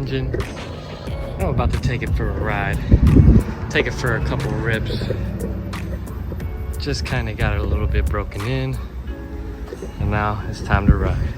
engine. I'm about to take it for a ride. Take it for a couple rips. Just kind of got it a little bit broken in. And now it's time to ride.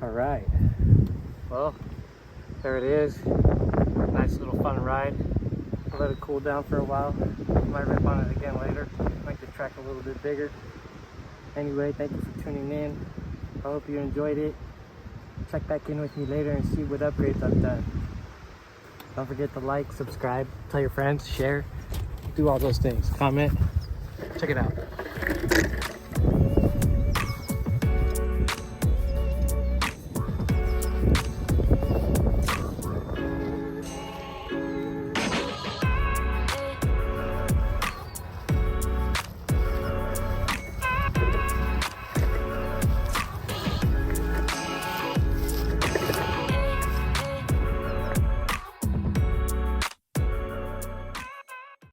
Alright, well, there it is. Nice little fun ride. I'll let it cool down for a while. Might rip on it again later. Make the track a little bit bigger. Anyway, thank you for tuning in. I hope you enjoyed it. Check back in with me later and see what upgrades I've done. Don't forget to like, subscribe, tell your friends, share, do all those things. Comment. Check it out.